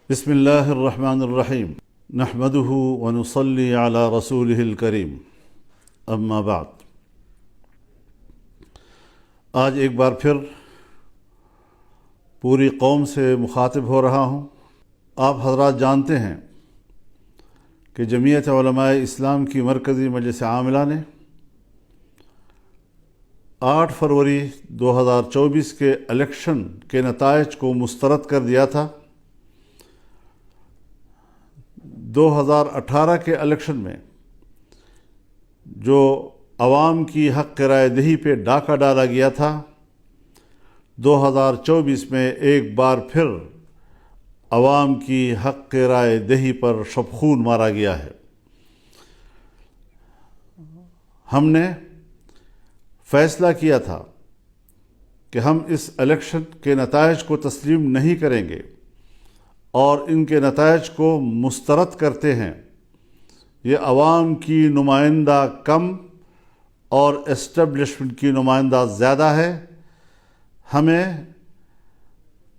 بسم اللہ الرحمن الرحیم نحمده ونصلی علی رسولہ الکریم اما بعد۔ آج ایک بار پھر پوری قوم سے مخاطب ہو رہا ہوں۔ آپ حضرات جانتے ہیں کہ جمعیت علماء اسلام کی مرکزی مجلس عاملہ نے 8 فروری 2024 کے الیکشن کے نتائج کو مسترد کر دیا تھا۔ 2018 کے الیکشن میں جو عوام کی حق رائے دہی پہ ڈاکہ ڈالا گیا تھا، 2024 میں ایک بار پھر عوام کی حق رائے دہی پر شبخون مارا گیا ہے۔ ہم نے فیصلہ کیا تھا کہ ہم اس الیکشن کے نتائج کو تسلیم نہیں کریں گے اور ان کے نتائج کو مسترد کرتے ہیں۔ یہ عوام کی نمائندہ کم اور اسٹیبلشمنٹ کی نمائندہ زیادہ ہے۔ ہمیں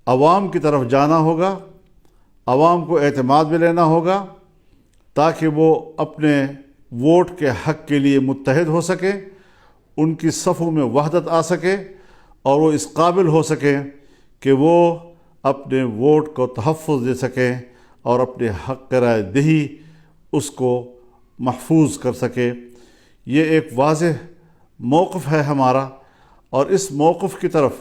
عوام کی طرف جانا ہوگا، عوام کو اعتماد میں لینا ہوگا تاکہ وہ اپنے ووٹ کے حق کے لیے متحد ہو سکے، ان کی صفوں میں وحدت آ سکے اور وہ اس قابل ہو سکے کہ وہ اپنے ووٹ کو تحفظ دے سکیں اور اپنے حق رائے دہی اس کو محفوظ کر سکے۔ یہ ایک واضح موقف ہے ہمارا اور اس موقف کی طرف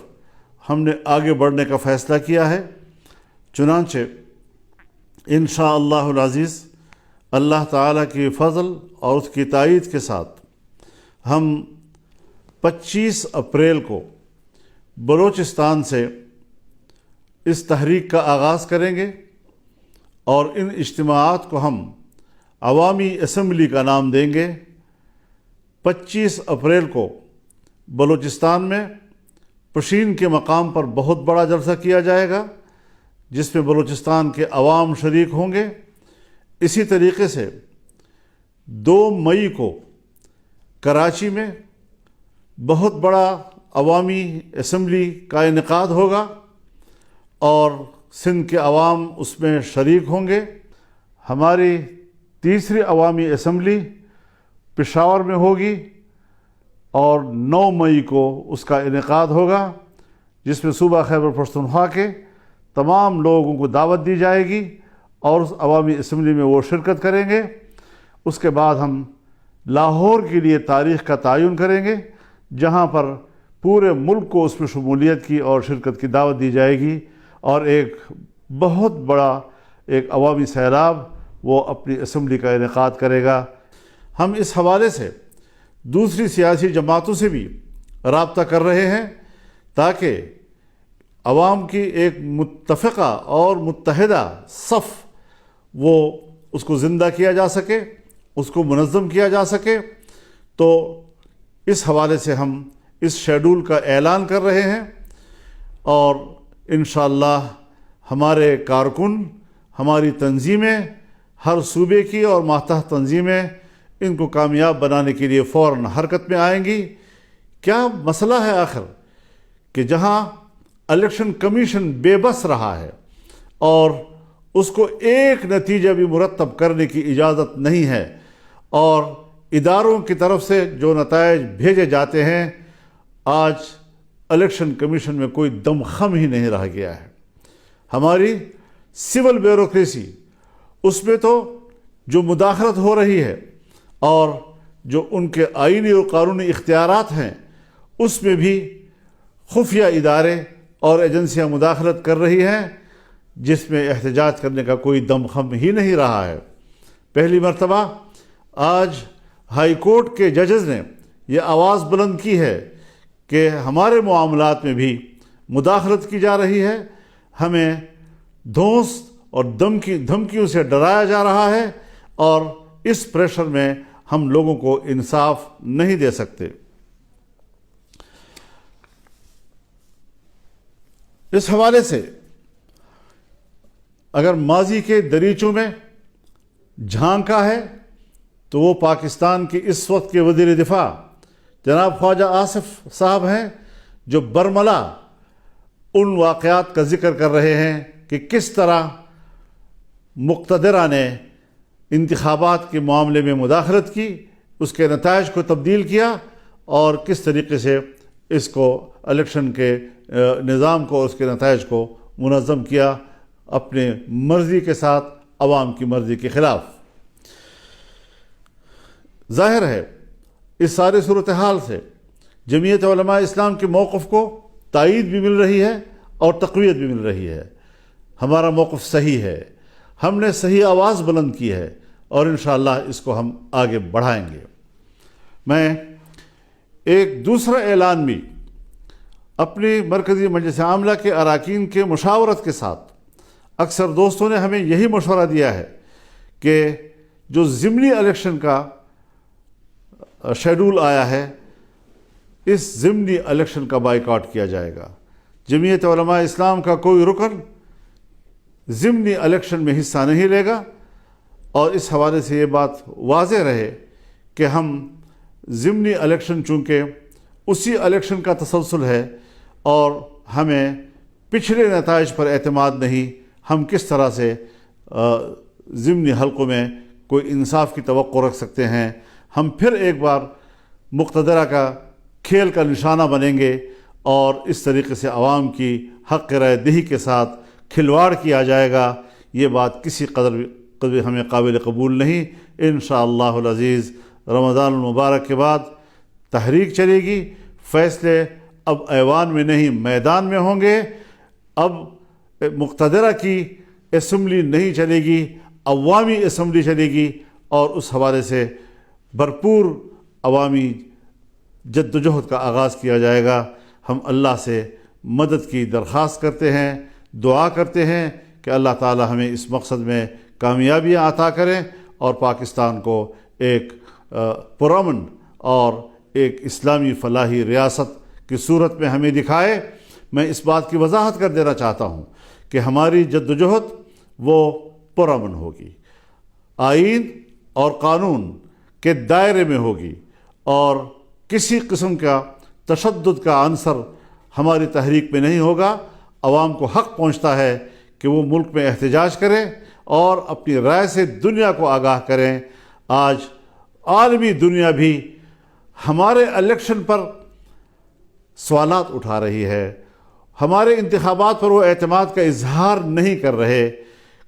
ہم نے آگے بڑھنے کا فیصلہ کیا ہے۔ چنانچہ انشاءاللہ العزیز اللہ تعالیٰ کی فضل اور اس کی تائید کے ساتھ ہم 25 اپریل کو بلوچستان سے اس تحریک کا آغاز کریں گے اور ان اجتماعات کو ہم عوامی اسمبلی کا نام دیں گے۔ 25 اپریل کو بلوچستان میں پشین کے مقام پر بہت بڑا جلسہ کیا جائے گا جس میں بلوچستان کے عوام شریک ہوں گے۔ اسی طریقے سے 2 مئی کو کراچی میں بہت بڑا عوامی اسمبلی کا انعقاد ہوگا اور سندھ کے عوام اس میں شریک ہوں گے۔ ہماری تیسری عوامی اسمبلی پشاور میں ہوگی اور 9 مئی کو اس کا انعقاد ہوگا جس میں صوبہ خیبر پختونخوا کے تمام لوگوں کو دعوت دی جائے گی اور اس عوامی اسمبلی میں وہ شرکت کریں گے۔ اس کے بعد ہم لاہور کے لیے تاریخ کا تعین کریں گے جہاں پر پورے ملک کو اس میں شمولیت کی اور شرکت کی دعوت دی جائے گی اور ایک بہت بڑا ایک عوامی سیلاب وہ اپنی اسمبلی کا انعقاد کرے گا۔ ہم اس حوالے سے دوسری سیاسی جماعتوں سے بھی رابطہ کر رہے ہیں تاکہ عوام کی ایک متفقہ اور متحدہ صف وہ اس کو زندہ کیا جا سکے، اس کو منظم کیا جا سکے۔ تو اس حوالے سے ہم اس شیڈول کا اعلان کر رہے ہیں اور انشاءاللہ ہمارے کارکن، ہماری تنظیمیں، ہر صوبے کی اور ماتحت تنظیمیں ان کو کامیاب بنانے کے لیے فوراً حرکت میں آئیں گی۔ کیا مسئلہ ہے آخر کہ جہاں الیکشن کمیشن بے بس رہا ہے اور اس کو ایک نتیجہ بھی مرتب کرنے کی اجازت نہیں ہے اور اداروں کی طرف سے جو نتائج بھیجے جاتے ہیں، آج الیکشن کمیشن میں کوئی دم خم ہی نہیں رہ گیا ہے۔ ہماری سول بیوروکریسی اس میں تو جو مداخلت ہو رہی ہے اور جو ان کے آئینی اور قانونی اختیارات ہیں اس میں بھی خفیہ ادارے اور ایجنسیاں مداخلت کر رہی ہیں جس میں احتجاج کرنے کا کوئی دم خم ہی نہیں رہا ہے۔ پہلی مرتبہ آج ہائی کورٹ کے ججز نے یہ آواز بلند کی ہے کہ ہمارے معاملات میں بھی مداخلت کی جا رہی ہے، ہمیں دھونس اور دھمکیوں سے ڈرایا جا رہا ہے اور اس پریشر میں ہم لوگوں کو انصاف نہیں دے سکتے۔ اس حوالے سے اگر ماضی کے دریچوں میں جھانکا ہے تو وہ پاکستان کے اس وقت کے وزیر دفاع جناب خواجہ آصف صاحب ہیں جو برملا ان واقعات کا ذکر کر رہے ہیں کہ کس طرح مقتدرہ نے انتخابات کے معاملے میں مداخلت کی، اس کے نتائج کو تبدیل کیا، اور کس طریقے سے اس کو الیکشن کے نظام کو، اس کے نتائج کو منظم کیا اپنے مرضی کے ساتھ، عوام کی مرضی کے خلاف۔ ظاہر ہے اس سارے صورتحال سے جمعیت علماء اسلام کے موقف کو تائید بھی مل رہی ہے اور تقویت بھی مل رہی ہے۔ ہمارا موقف صحیح ہے، ہم نے صحیح آواز بلند کی ہے، اور انشاءاللہ اس کو ہم آگے بڑھائیں گے۔ میں ایک دوسرا اعلان بھی اپنی مرکزی مجلس عاملہ کے اراکین کے مشاورت کے ساتھ، اکثر دوستوں نے ہمیں یہی مشورہ دیا ہے کہ جو ضمنی الیکشن کا شیڈول آیا ہے، اس ضمنی الیکشن کا بائیکاٹ کیا جائے گا۔ جمعیت علماء اسلام کا کوئی رکن ضمنی الیکشن میں حصہ نہیں لے گا، اور اس حوالے سے یہ بات واضح رہے کہ ہم ضمنی الیکشن چونکہ اسی الیکشن کا تسلسل ہے، اور ہمیں پچھلے نتائج پر اعتماد نہیں، ہم کس طرح سے ضمنی حلقوں میں کوئی انصاف کی توقع رکھ سکتے ہیں۔ ہم پھر ایک بار مقتدرہ کا کھیل کا نشانہ بنیں گے، اور اس طریقے سے عوام کی حق رائے دہی کے ساتھ کھلواڑ کیا جائے گا۔ یہ بات کسی قدر ہمیں قابل قبول نہیں۔ انشاءاللہ العزیز رمضان المبارک کے بعد تحریک چلے گی، فیصلے اب ایوان میں نہیں میدان میں ہوں گے۔ اب مقتدرہ کی اسمبلی نہیں چلے گی، عوامی اسمبلی چلے گی، اور اس حوالے سے بھرپور عوامی جد و جہد کا آغاز کیا جائے گا۔ ہم اللہ سے مدد کی درخواست کرتے ہیں، دعا کرتے ہیں کہ اللہ تعالی ہمیں اس مقصد میں کامیابیاں عطا کریں، اور پاکستان کو ایک پرامن اور ایک اسلامی فلاحی ریاست کی صورت میں ہمیں دکھائے۔ میں اس بات کی وضاحت کر دینا چاہتا ہوں کہ ہماری جد و جہد وہ پرامن ہوگی، آئین اور قانون کے دائرے میں ہوگی، اور کسی قسم کا تشدد کا عنصر ہماری تحریک میں نہیں ہوگا۔ عوام کو حق پہنچتا ہے کہ وہ ملک میں احتجاج کریں اور اپنی رائے سے دنیا کو آگاہ کریں۔ آج عالمی دنیا بھی ہمارے الیکشن پر سوالات اٹھا رہی ہے، ہمارے انتخابات پر وہ اعتماد کا اظہار نہیں کر رہے،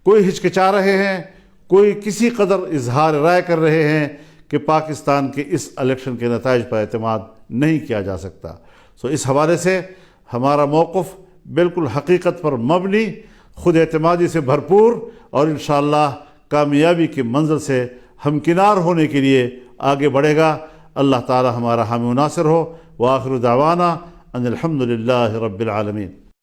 کوئی ہچکچا رہے ہیں، کوئی کسی قدر اظہار رائے کر رہے ہیں کہ پاکستان کے اس الیکشن کے نتائج پر اعتماد نہیں کیا جا سکتا۔ اس حوالے سے ہمارا موقف بالکل حقیقت پر مبنی، خود اعتمادی سے بھرپور، اور انشاءاللہ کامیابی کی منزل سے ہمکنار ہونے کے لیے آگے بڑھے گا۔ اللہ تعالی ہمارا حامی و ناصر ہو۔ وآخر دعوانا ان الحمد للہ رب العالمین۔